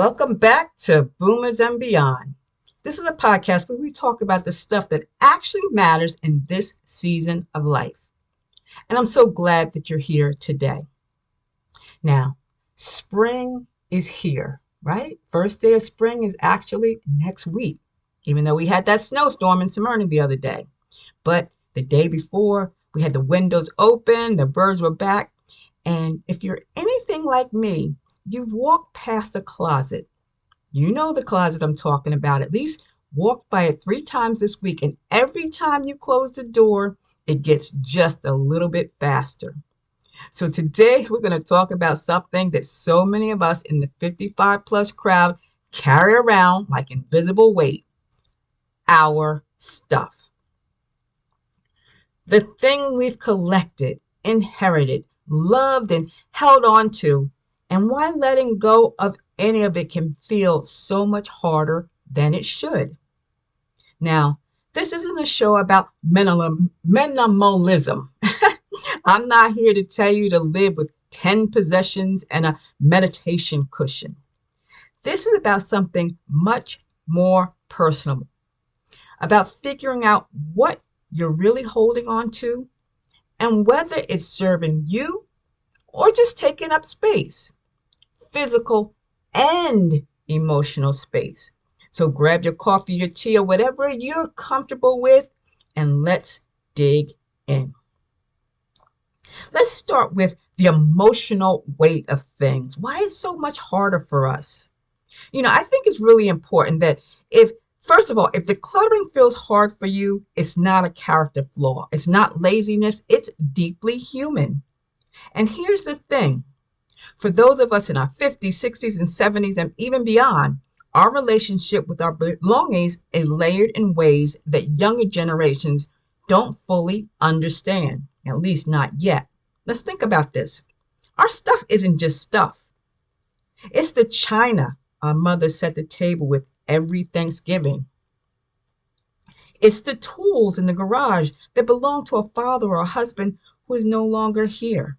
Welcome back to Boomers and Beyond. This is a podcast where we talk about the stuff that actually matters in this season of life. And I'm so glad that you're here today. Now, spring is here, right? First day of spring is actually next week, even though we had that snowstorm in Smyrna the other day. But the day before, we had the windows open, the birds were back. And if you're anything like me, you've walked past a closet. You know the closet I'm talking about. At least walk by it 3 times this week. And every time you close the door, it gets just a little bit faster. So today we're going to talk about something that so many of us in the 55 plus crowd carry around like invisible weight: our stuff. The thing we've collected, inherited, loved, and held on to, and why letting go of any of it can feel so much harder than it should. Now, this isn't a show about minimalism. I'm not here to tell you to live with 10 possessions and a meditation cushion. This is about something much more personal, about figuring out what you're really holding on to and whether it's serving you or just taking up space, physical and emotional space. So grab your coffee, your tea, or whatever you're comfortable with, and let's dig in. Let's start with the emotional weight of things. Why it's so much harder for us. I think it's really important that first of all, if decluttering feels hard for you, it's not a character flaw. It's not laziness. It's deeply human. And here's the thing. For those of us in our 50s, 60s, and 70s, and even beyond, our relationship with our belongings is layered in ways that younger generations don't fully understand, at least not yet. Let's think about this. Our stuff isn't just stuff. It's the china our mothers set the table with every Thanksgiving. It's the tools in the garage that belong to a father or a husband who is no longer here.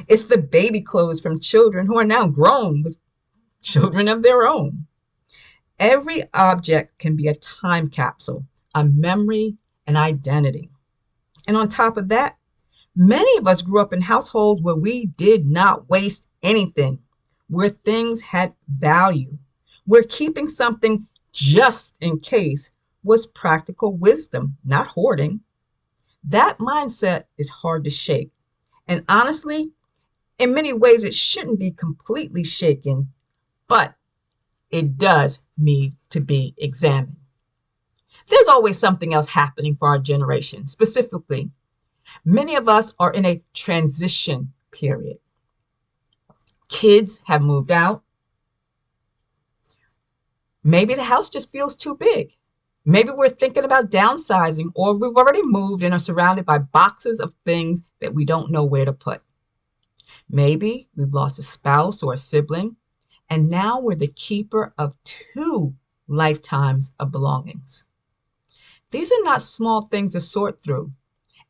It's the baby clothes from children who are now grown with children of their own. Every object can be a time capsule, a memory, an identity. And on top of that, many of us grew up in households where we did not waste anything, where things had value, where keeping something just in case was practical wisdom, not hoarding. That mindset is hard to shake. And honestly, in many ways, it shouldn't be completely shaken, but it does need to be examined. There's always something else happening for our generation. Specifically, many of us are in a transition period. Kids have moved out. Maybe the house just feels too big. Maybe we're thinking about downsizing, or we've already moved and are surrounded by boxes of things that we don't know where to put. Maybe we've lost a spouse or a sibling, and now we're the keeper of 2 lifetimes of belongings. These are not small things to sort through,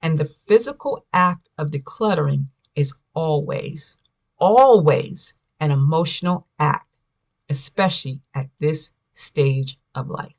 and the physical act of decluttering is always an emotional act, especially at this stage of life.